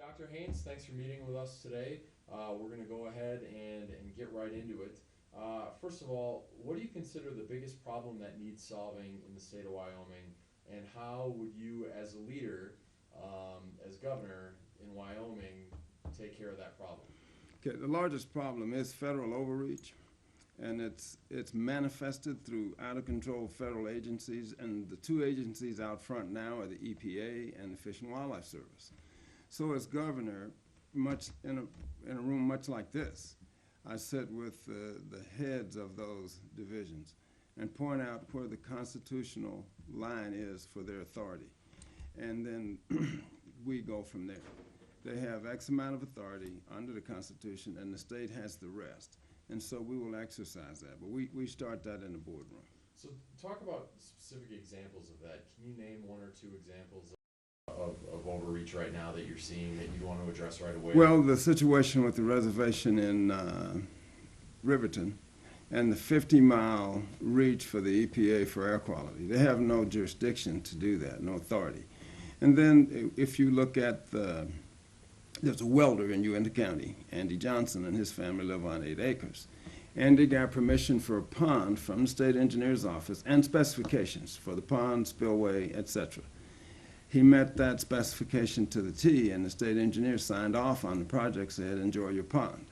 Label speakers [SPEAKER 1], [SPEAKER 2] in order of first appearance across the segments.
[SPEAKER 1] Dr. Haynes, thanks for meeting with us today. We're going to go ahead and get right into it. First of all, what do you consider the biggest problem that needs solving in the state of Wyoming, and how would you, as a leader, as governor in Wyoming, take care of that problem?
[SPEAKER 2] Okay, the largest problem is federal overreach, and it's manifested through out-of-control federal agencies, and the two agencies out front now are the EPA and the Fish and Wildlife Service. So as governor, much in a room much like this, I sit with the heads of those divisions and point out where the constitutional line is for their authority. And then we go from there. They have X amount of authority under the Constitution, and the state has the rest. And so we will exercise that. But we start that in the boardroom.
[SPEAKER 1] So talk about specific examples of that. Can you name one or two examples of overreach right now that you're seeing that you want to address right away?
[SPEAKER 2] Well, the situation with the reservation in Riverton and the 50-mile reach for the EPA for air quality. They have no jurisdiction to do that, no authority. And then if you look at there's a welder in Uinta County, Andy Johnson, and his family live on 8 acres. Andy got permission for a pond from the state engineer's office and specifications for the pond, spillway, etc. He met that specification to the T, and the state engineer signed off on the project, said, enjoy your pond.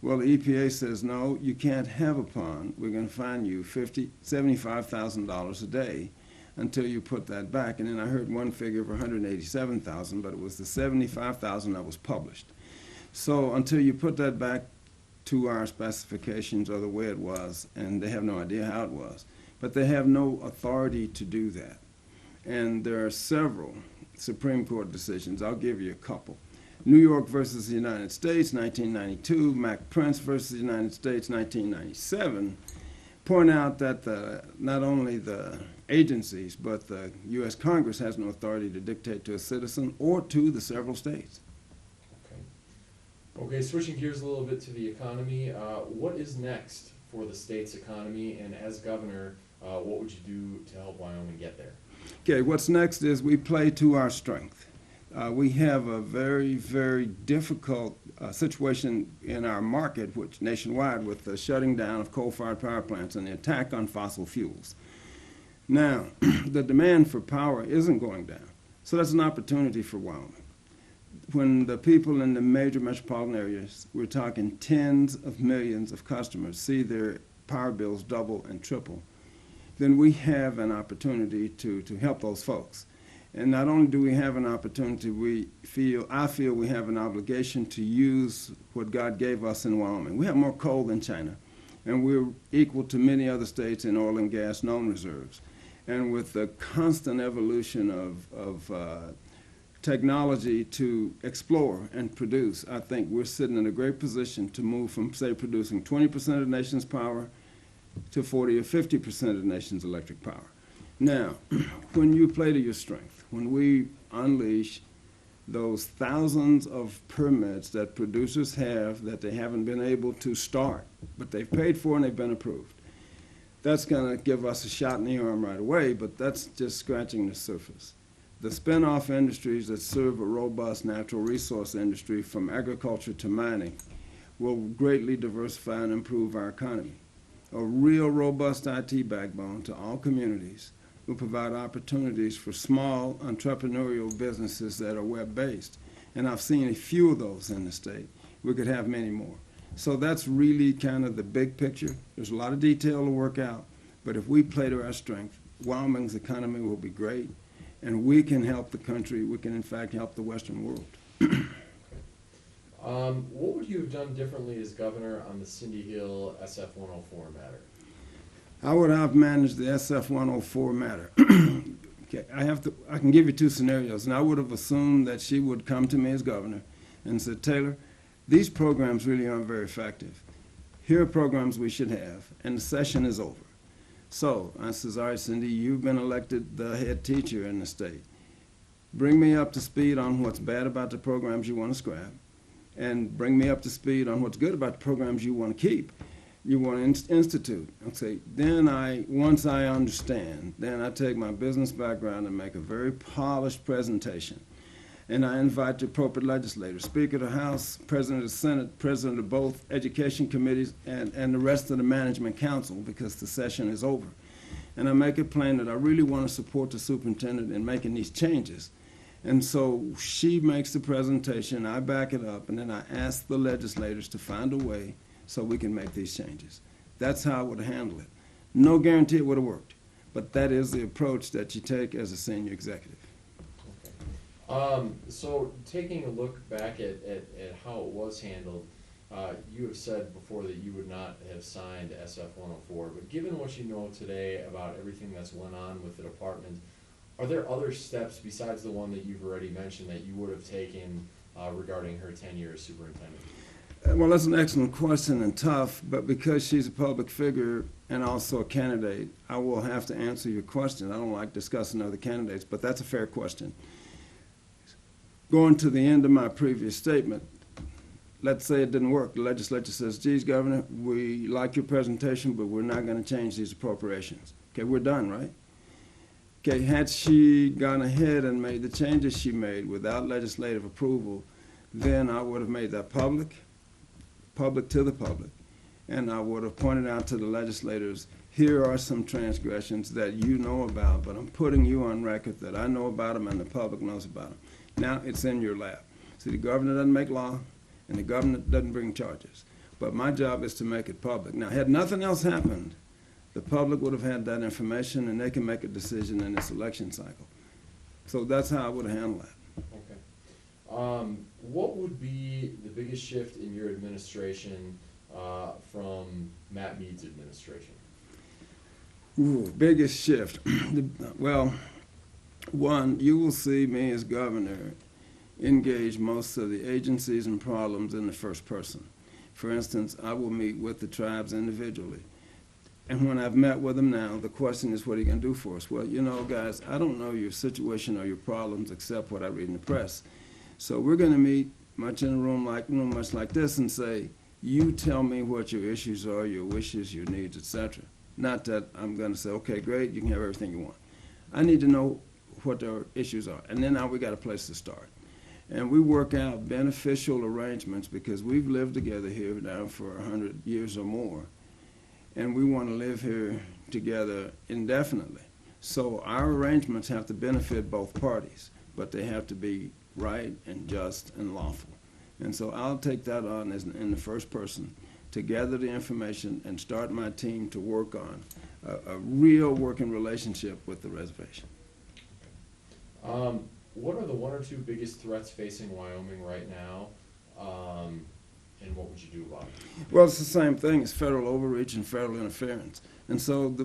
[SPEAKER 2] Well, the EPA says, no, you can't have a pond. We're going to fine you $75,000 a day until you put that back. And then I heard one figure of $187,000, but it was the $75,000 that was published. So until you put that back to our specifications or the way it was, and they have no idea how it was, but they have no authority to do that. And there are several Supreme Court decisions. I'll give you a couple. New York versus the United States, 1992, Mac Prince versus the United States, 1997, point out that not only the agencies, but the U.S. Congress has no authority to dictate to a citizen or to the several states.
[SPEAKER 1] Okay, switching gears a little bit to the economy, what is next for the state's economy, and as governor, what would you do to help Wyoming get there?
[SPEAKER 2] Okay, what's next is we play to our strength. We have a very, very difficult situation in our market, which nationwide, with the shutting down of coal-fired power plants and the attack on fossil fuels. Now, the demand for power isn't going down, so that's an opportunity for Wyoming. When the people in the major metropolitan areas, we're talking tens of millions of customers, see their power bills double and triple, then we have an opportunity to help those folks. And not only do we have an opportunity, I feel we have an obligation to use what God gave us in Wyoming. We have more coal than China, and we're equal to many other states in oil and gas known reserves. And with the constant evolution of technology to explore and produce, I think we're sitting in a great position to move from, say, producing 20% of the nation's power to 40 or 50% of the nation's electric power. Now, when you play to your strength, when we unleash those thousands of permits that producers have that they haven't been able to start, but they've paid for and they've been approved, that's going to give us a shot in the arm right away, but that's just scratching the surface. The spin-off industries that serve a robust natural resource industry from agriculture to mining will greatly diversify and improve our economy. A real robust IT backbone to all communities will provide opportunities for small entrepreneurial businesses that are web-based. And I've seen a few of those in the state. We could have many more. So that's really kind of the big picture. There's a lot of detail to work out, but if we play to our strength, Wyoming's economy will be great, and we can help the country. We can, in fact, help the Western world.
[SPEAKER 1] What would you have done differently as governor on the Cindy Hill SF-104 matter?
[SPEAKER 2] How would I have managed the SF-104 matter? Okay, I can give you two scenarios, and I would have assumed that she would come to me as governor and said, Taylor, these programs really aren't very effective. Here are programs we should have, and the session is over. So I says, all right, Cindy, you've been elected the head teacher in the state. Bring me up to speed on what's bad about the programs you want to scrap, and bring me up to speed on what's good about the programs you want to keep, you want to institute. Okay, then once I understand, then I take my business background and make a very polished presentation. And I invite the appropriate legislators, Speaker of the House, President of the Senate, President of both education committees, and the rest of the Management Council, because the session is over. And I make it plain that I really want to support the superintendent in making these changes. And so she makes the presentation, I back it up, and then I ask the legislators to find a way so we can make these changes. That's how I would handle it. No guarantee it would have worked, but that is the approach that you take as a senior executive.
[SPEAKER 1] Okay. So taking a look back at how it was handled, you have said before that you would not have signed SF 104, but given what you know today about everything that's went on with the department, are there other steps besides the one that you've already mentioned that you would have taken regarding her tenure as superintendent?
[SPEAKER 2] Well, that's an excellent question and tough, but because she's a public figure and also a candidate, I will have to answer your question. I don't like discussing other candidates, but that's a fair question. Going to the end of my previous statement, let's say it didn't work. The legislature says, geez, Governor, we like your presentation, but we're not going to change these appropriations. Okay, we're done, right? Okay, had she gone ahead and made the changes she made without legislative approval, then I would have made that public to the public, and I would have pointed out to the legislators, here are some transgressions that you know about, but I'm putting you on record that I know about them and the public knows about them. Now it's in your lap. See, the governor doesn't make law, and the governor doesn't bring charges. But my job is to make it public. Now, had nothing else happened, the public would have had that information, and they can make a decision in this election cycle. So that's how I would have handled that.
[SPEAKER 1] Okay. What would be the biggest shift in your administration from Matt Mead's administration?
[SPEAKER 2] Ooh, biggest shift. Well, one, you will see me as governor engage most of the agencies and problems in the first person. For instance, I will meet with the tribes individually. And when I've met with them now, the question is, what are you going to do for us? Well, you know, guys, I don't know your situation or your problems except what I read in the press. So we're going to meet much in a room much like this and say, you tell me what your issues are, your wishes, your needs, etc. Not that I'm going to say, okay, great, you can have everything you want. I need to know what their issues are. And then now we got a place to start. And we work out beneficial arrangements because we've lived together here now for 100 years or more. And we want to live here together indefinitely. So our arrangements have to benefit both parties, but they have to be right and just and lawful. And so I'll take that on as in the first person to gather the information and start my team to work on a real working relationship with the reservation.
[SPEAKER 1] What are the one or two biggest threats facing Wyoming right now, and what would you do about it?
[SPEAKER 2] Well, it's the same thing. It's federal overreach and federal interference. And so,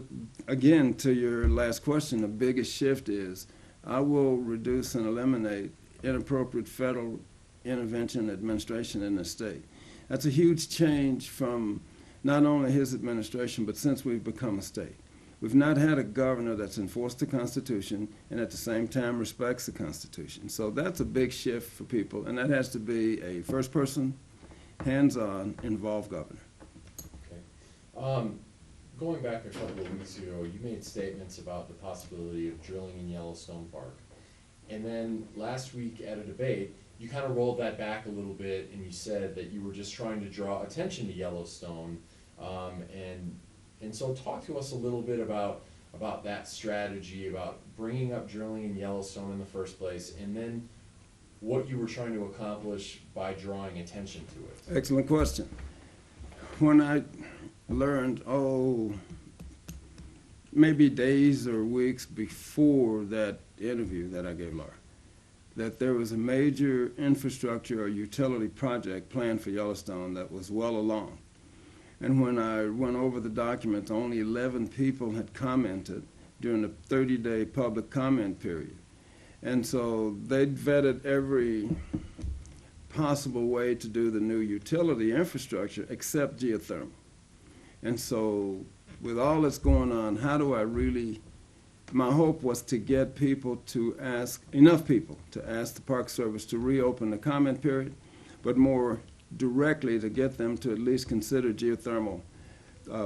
[SPEAKER 2] again, to your last question, the biggest shift is I will reduce and eliminate inappropriate federal intervention administration in the state. That's a huge change from not only his administration, but since we've become a state. We've not had a governor that's enforced the Constitution and at the same time respects the Constitution. So that's a big shift for people, and that has to be a first-person, hands-on, involved governor.
[SPEAKER 1] Okay. Going back a couple of weeks ago, you made statements about the possibility of drilling in Yellowstone Park. And then last week at a debate, you kind of rolled that back a little bit, and you said that you were just trying to draw attention to Yellowstone, and so talk to us a little bit about that strategy, about bringing up drilling in Yellowstone in the first place, and then what you were trying to accomplish by drawing attention to it.
[SPEAKER 2] Excellent question. When I learned, maybe days or weeks before that interview that I gave Laura, that there was a major infrastructure or utility project planned for Yellowstone that was well along. And when I went over the documents, only 11 people had commented during the 30-day public comment period. And so they'd vetted every possible way to do the new utility infrastructure except geothermal. And so with all that's going on, how do I really, my hope was to get people to ask, enough people to ask the Park Service to reopen the comment period, but more directly to get them to at least consider geothermal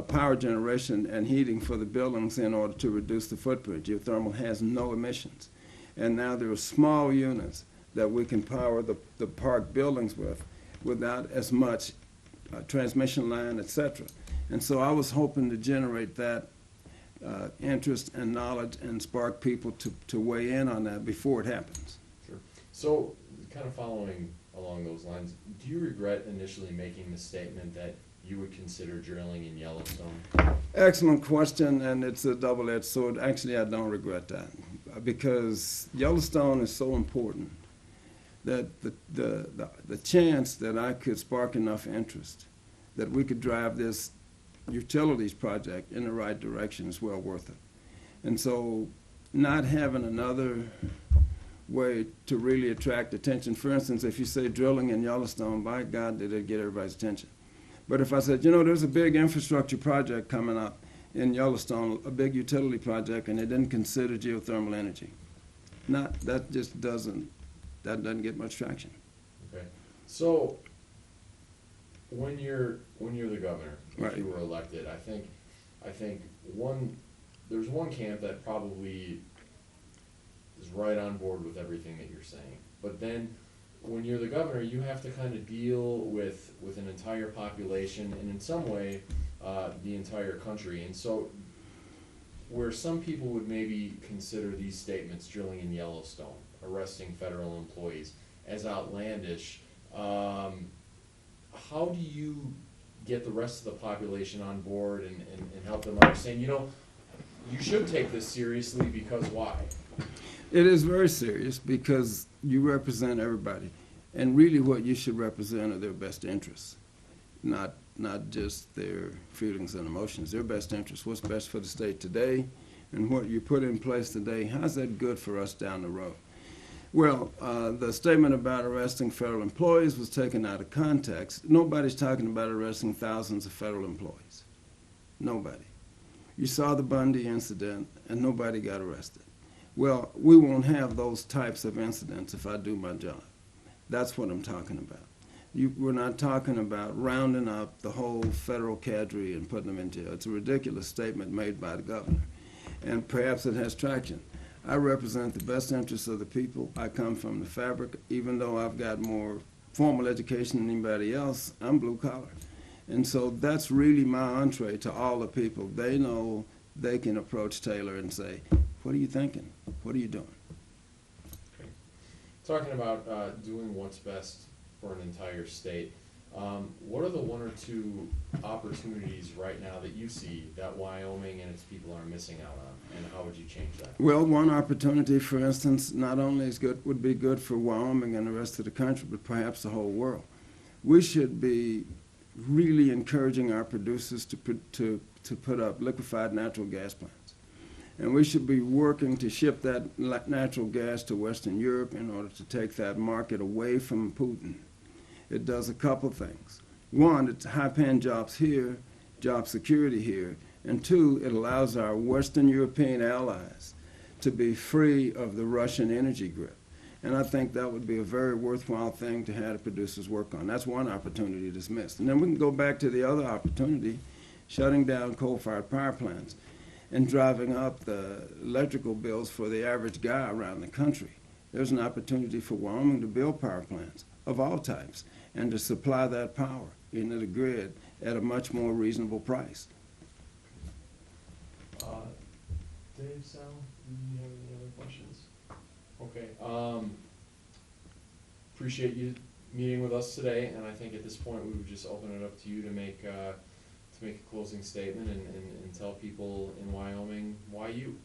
[SPEAKER 2] power generation and heating for the buildings in order to reduce the footprint. Geothermal has no emissions. And now there are small units that we can power the park buildings with without as much transmission line, etc. And so I was hoping to generate that interest and knowledge and spark people to weigh in on that before it happens.
[SPEAKER 1] Sure. So, kind of following along those lines, do you regret initially making the statement that you would consider drilling in Yellowstone?
[SPEAKER 2] Excellent question, and it's a double-edged sword. Actually, I don't regret that because Yellowstone is so important that the chance that I could spark enough interest that we could drive this utilities project in the right direction is well worth it. And so not having another way to really attract attention, for instance, if you say drilling in Yellowstone, by God, did it get everybody's attention. But if I said, you know, there's a big infrastructure project coming up in Yellowstone, a big utility project, and they didn't consider geothermal energy, that doesn't get much traction.
[SPEAKER 1] Okay. So when you're the governor, if
[SPEAKER 2] Right.
[SPEAKER 1] you were elected, I think there's one camp that probably is right on board with everything that you're saying. But then when you're the governor, you have to kind of deal with an entire population and in some way the entire country. And so where some people would maybe consider these statements, drilling in Yellowstone, arresting federal employees, as outlandish, how do you get the rest of the population on board and help them understand, you know, you should take this seriously because why?
[SPEAKER 2] It is very serious because you represent everybody. And really what you should represent are their best interests, not just their feelings and emotions. Their best interests, what's best for the state today, and what you put in place today, how's that good for us down the road? Well, the statement about arresting federal employees was taken out of context. Nobody's talking about arresting thousands of federal employees. Nobody. You saw the Bundy incident, and nobody got arrested. Well, we won't have those types of incidents if I do my job. That's what I'm talking about. We're not talking about rounding up the whole federal cadre and putting them in jail. It's a ridiculous statement made by the governor, and perhaps it has traction. I represent the best interests of the people. I come from the fabric. Even though I've got more formal education than anybody else, I'm blue collar. And so that's really my entree to all the people. They know they can approach Taylor and say, what are you thinking? What are you doing?
[SPEAKER 1] Okay. Talking about doing what's best for an entire state, what are the one or two opportunities right now that you see that Wyoming and its people are missing out on, and how would you change that?
[SPEAKER 2] Well, one opportunity, for instance, not only would be good for Wyoming and the rest of the country, but perhaps the whole world. We should be really encouraging our producers to put up liquefied natural gas plants. And we should be working to ship that natural gas to Western Europe in order to take that market away from Putin. It does a couple things. One, it's high-paying jobs here, job security here. And two, it allows our Western European allies to be free of the Russian energy grip. And I think that would be a very worthwhile thing to have the producers work on. That's one opportunity that's missed. And then we can go back to the other opportunity, shutting down coal-fired power plants and driving up the electrical bills for the average guy around the country. There's an opportunity for Wyoming to build power plants of all types and to supply that power into the grid at a much more reasonable price.
[SPEAKER 1] Dave, Sal, do you have any other questions? Okay. Appreciate you meeting with us today, and I think at this point we would just open it up to you to make a closing statement and tell people in Wyoming why you.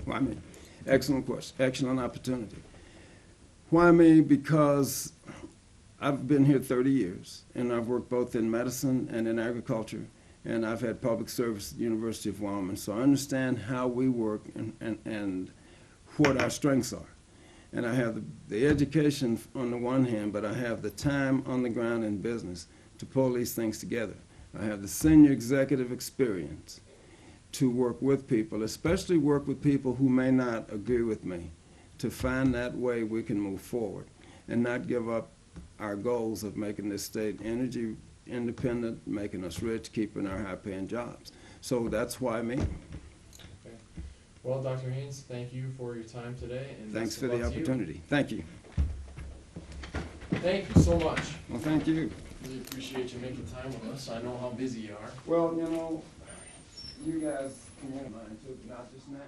[SPEAKER 2] Why me? Excellent question. Excellent opportunity. Why me? Because I've been here 30 years, and I've worked both in medicine and in agriculture, and I've had public service at the University of Wyoming, so I understand how we work and what our strengths are. And I have the education on the one hand, but I have the time on the ground in business to pull these things together. I have the senior executive experience to work with people, especially work with people who may not agree with me, to find that way we can move forward and not give up our goals of making this state energy independent, making us rich, keeping our high-paying jobs. So that's why me.
[SPEAKER 1] Okay. Well, Dr. Haynes, thank you for your time today. And
[SPEAKER 2] thanks for the opportunity. Thank you.
[SPEAKER 1] Thank you so much.
[SPEAKER 2] Well, thank you.
[SPEAKER 1] Really appreciate you making time with us. I know how busy you are.
[SPEAKER 2] Well, you know, you guys can mine too, not just now.